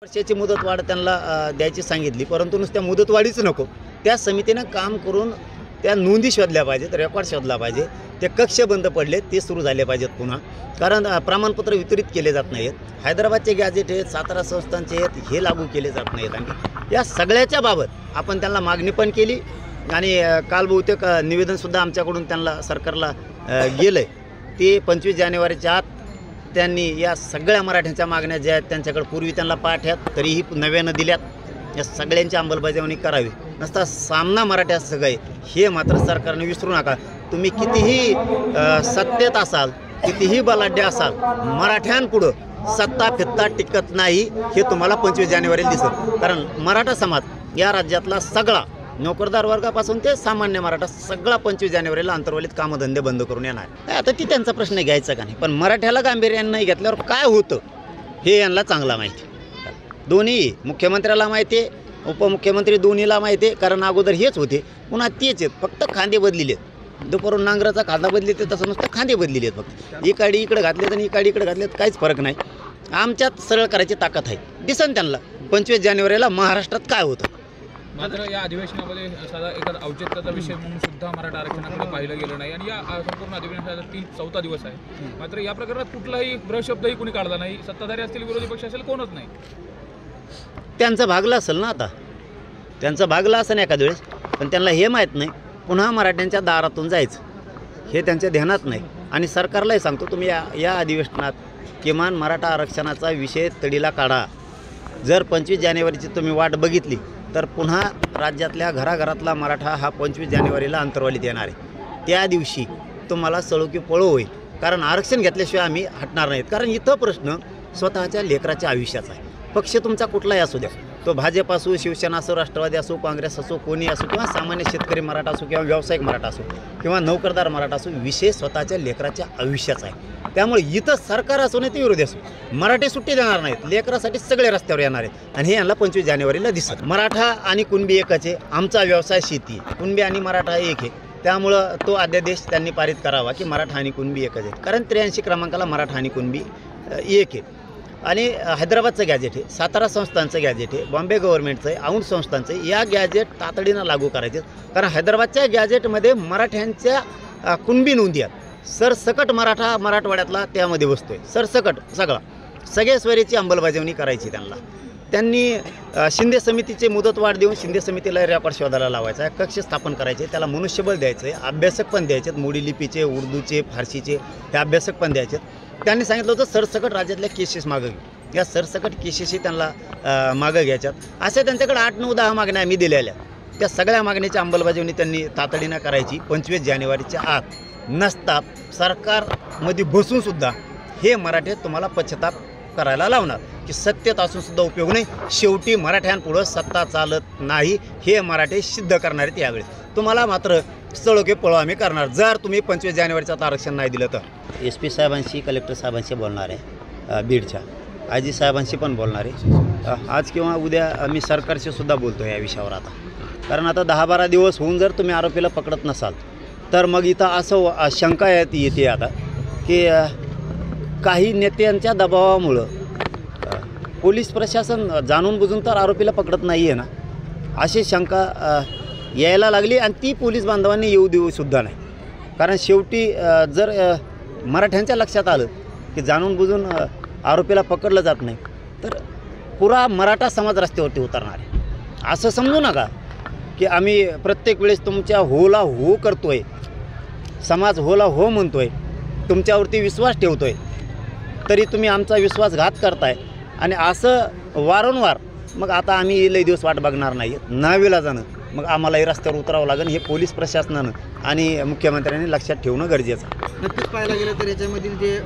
वर्षाची मुदतवाढ त्यांना द्यायची सांगितली, परंतु नुसत्या मुदतवाढीच नको, त्या समितीनं काम करून त्या नोंदी शोधल्या पाहिजेत, रेकॉर्ड शोधला पाहिजे, ते कक्ष बंद पडले ते सुरू झाले पाहिजेत पुन्हा, कारण प्रमाणपत्र वितरित केले जात नाहीत, हैदराबादचे गॅजेट आहेत, सातारा संस्थांचे आहेत, हे लागू केले जात नाहीत. आणि या सगळ्याच्या बाबत आपण त्यांना मागणी पण केली आणि काल बहुतेक निवेदनसुद्धा आमच्याकडून त्यांना सरकारला गेलं आहे. ते 25 जानेवारीच्या आत त्यांनी या सगळ्या मराठ्यांच्या मागण्या ज्या आहेत त्यांच्याकडे पूर्वी त्यांना पाठ्यात तरीही नव्यानं दिल्यात, या सगळ्यांची अंमलबजावणी करावी. नसता सामना मराठ्या सगळे हे मात्र सरकारने विसरू नका. तुम्ही कितीही सत्तेत असाल, कितीही बलाढ्य असाल, मराठ्यांपुढं सत्ता फित्ता टिकत नाही हे तुम्हाला 25 जानेवारीला दिसेल. कारण मराठा समाज या राज्यातला सगळा नोकरदार वर्गापासून ते सामान्य मराठा सगळा 25 जानेवारीला अंतर्वलित कामधंदे बंद करून येणार. आता ती त्यांचा प्रश्न घ्यायचा का नाही, पण मराठ्याला गांभीर्यानं नाही घेतल्यावर काय होतं हे यांना चांगला माहिती. दोन्ही मुख्यमंत्र्याला माहिती आहे, उपमुख्यमंत्री दोन्हीला माहिती आहे, कारण अगोदर हेच होते पुन्हा तेच आहेत, फक्त खांदे बदलिले. दुपारून नांगराचा खांदा बदलिले तसं नुसतं खांदे बदलिले आहेत. फक्त इकाडी इकडे घातलेत आणि इकाडी इकडे घातलेत, काहीच फरक नाही. आमच्यात सरळ करायची ताकद आहे, दिसन त्यांना 25 जानेवारीला महाराष्ट्रात काय होतं. मात्र या अधिवेशनामध्ये साधा एखादा औचित्याचा विषय म्हणून सुद्धा मराठा आरक्षणाकडे पाहिलं गेलं नाही आणि या संपूर्ण अधिवेशनाचा 4था दिवस आहे. मात्र या प्रकरणात कुठलाही ब्रशब्दही कोणी काढला नाही, सत्ताधारी असतील विरोधी पक्ष असेल कोणच नाही. त्यांचं भागलं असेल ना, आता त्यांचं भागलं असेल एखाद्या वेळेस, पण त्यांना हे माहीत नाही पुन्हा मराठ्यांच्या दारातून जायचं हे त्यांच्या ध्यानात नाही. आणि सरकारलाही सांगतो, तुम्ही या अधिवेशनात किमान मराठा आरक्षणाचा विषय तडीला काढा. जर 25 जानेवारीची तुम्ही वाट बघितली तर पुन्हा राज्यातल्या घराघरातला मराठा हा 25 जानेवारीला अंतर्वालीत येणार आहे. त्या दिवशी तुम्हाला सळो की पळो होईल, कारण आरक्षण घेतल्याशिवाय आम्ही हटणार नाहीत. कारण इथं प्रश्न स्वतःच्या लेकराच्या आयुष्याचा आहे. पक्ष तुमचा कुठलाही असू द्या, तो भाजप असो, शिवसेना असो, राष्ट्रवादी असो, काँग्रेस असो, कोणी असो, किंवा सामान्य शेतकरी मराठा असो, किंवा व्यावसायिक मराठा असो, किंवा नोकरदार मराठा असो, विषय स्वतःच्या लेकराच्या आयुष्याचा आहे. त्यामुळे इथं सरकार असो नाही ते विरोधी असो, मराठी सुट्टी देणार नाहीत, लेकरासाठी सगळे रस्त्यावर येणार आहेत. आणि हे यांना 25 जानेवारीला दिसत. मराठा आणि कुणबी एकच आहे, आमचा व्यवसाय शेती, कुणबी आणि मराठा एक आहे. त्यामुळं तो अध्यादेश त्यांनी पारित करावा की मराठा आणि कुणबी एकच आहे. कारण 83 क्रमांकाला मराठा आणि कुणबी एक आहे. आणि हैदराबादचं गॅजेट आहे, सातारा संस्थांचं गॅजेट आहे, बॉम्बे गव्हर्नमेंटचं आहे, औंध संस्थांचं आहे. या गॅजेट तातडीनं लागू करायचे, कारण हैदराबादच्या गॅजेटमध्ये मराठ्यांच्या कुणबी नोंदी आहेत. सरसकट मराठवाड्यातला त्यामध्ये बसतोय, सरसकट सगळ्या स्वरीची अंमलबजावणी करायची त्यांनी शिंदे समितीचे मुदतवाढ देऊन शिंदे समितीला रेकॉर्ड शोधायला लावायचा आहे, कक्ष स्थापन करायचे, त्याला मनुष्यबळ द्यायचं आहे, अभ्यासक पण द्यायचे आहेत, मोडी लिपीचे, उर्दूचे, फारसीचे हे अभ्यासक पण द्यायचे आहेत. त्यांनी सांगितलं होतं सरसकट राज्यातल्या केसेस मागं घेऊ, या सरसकट केसेसही त्यांना मागं घ्यायच्यात. अशा त्यांच्याकडे 8, 9, 10 मागण्या आम्ही दिलेल्या, त्या सगळ्या मागणीची अंमलबजावणी त्यांनी तातडीनं करायची 25 जानेवारीच्या आत. नसता सरकारमध्ये बसूनसुद्धा हे मराठे तुम्हाला पश्चाताप करायला लावणार की सत्तेत असूनसुद्धा उपयोग नाही. शेवटी मराठ्यांपुढं सत्ता चालत नाही हे मराठे सिद्ध करणार आहेत. यावेळेस तुम्हाला मात्र चळोके पळो आम्ही करणार, जर तुम्ही 25 जानेवारीचं आरक्षण नाही दिलं तर. SP साहेबांशी, कलेक्टर साहेबांशी बोलणार आहे, बीडच्या आजी साहेबांशी पण बोलणार आहे. आज किंवा उद्या मी सरकारशी सुद्धा बोलतो या विषयावर. आता कारण आता 10-12 दिवस होऊन जर तुम्ही आरोपीला पकडत नसाल तर मग इथं असं शंका येते आता की काही नेत्यांच्या दबावामुळं पोलीस प्रशासन जाणून बुजून तर आरोपीला पकडत नाही आहे ना, अशी शंका यायला लागली. आणि ती पोलीस बांधवांनी येऊ देऊसुद्धा नाही, कारण शेवटी जर मराठ्यांच्या लक्षात आलं की जाणून बुजून आरोपीला पकडलं जात नाही तर पुरा मराठा समाज रस्त्यावरती उतरणार आहे. असं समजू नका की आम्ही प्रत्येक वेळेस तुमच्या होला हो करतो आहे, समाज होला हो म्हणतो आहे, तुमच्यावरती विश्वास ठेवतो आहे, तरी तुम्ही आमचा विश्वासघात करताय. आणि असं वारंवार मग आता आम्ही लई दिवस वाट बघणार नाही, नाविलाजानं मग आम्हालाही रस्त्यावर उतरावं लागेल. हे पोलीस प्रशासनानं आणि मुख्यमंत्र्यांनी लक्षात ठेवणं गरजेचं आहे. नक्कीच पाहायला गेलं तर याच्यामधील जे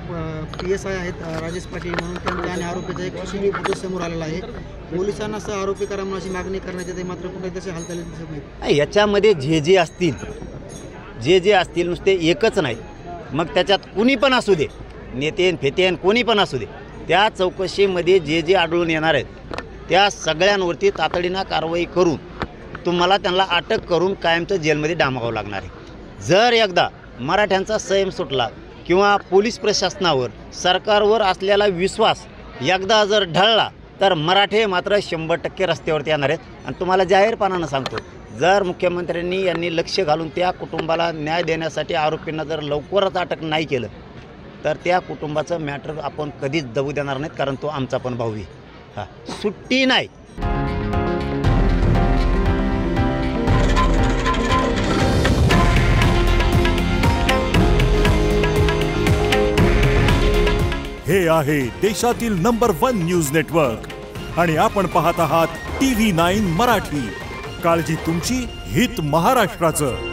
PSI आहेत राजेश पाटील म्हणून त्यांच्या आणि आरोपीचा एक शिवी फोटो समोर आलेला आहे. पोलिसांना असं आरोपी करा म्हणून अशी मागणी करण्यात येते, मात्र कुठे तसे हालचाली दिसत नाही. याच्यामध्ये जे असतील नुसते एकच नाही, मग त्याच्यात कुणी पण असू दे, नेतेन फेतेन कोणी पण असू दे, त्या चौकशीमध्ये जे आढळून येणार आहेत त्या सगळ्यांवरती तातडीनं कारवाई करून तुम्हाला त्यांना अटक करून कायमचं जेलमध्ये डांबावं लागणार आहे. जर एकदा मराठ्यांचा संयम सुटला किंवा पोलीस प्रशासनावर, सरकारवर असलेला विश्वास एकदा जर ढळला तर मराठे मात्र 100% रस्त्यावरती येणार आहेत. आणि तुम्हाला जाहीरपणानं सांगतो, जर मुख्यमंत्र्यांनी यांनी लक्ष घालून त्या कुटुंबाला न्याय देण्यासाठी आरोपींना जर लवकरच अटक नाही केलं तर त्या कुटुंबाचं मॅटर आपण कधीच दबू देणार नाहीत, कारण तो आमचा पण भाऊ आहे. हां, सुट्टी नाही. हे आहे देशातील नंबर 1 न्यूज नेटवर्क आणि आपण पाहत आहात TV9 मराठी. काळजी तुमची, हित महाराष्ट्राचं.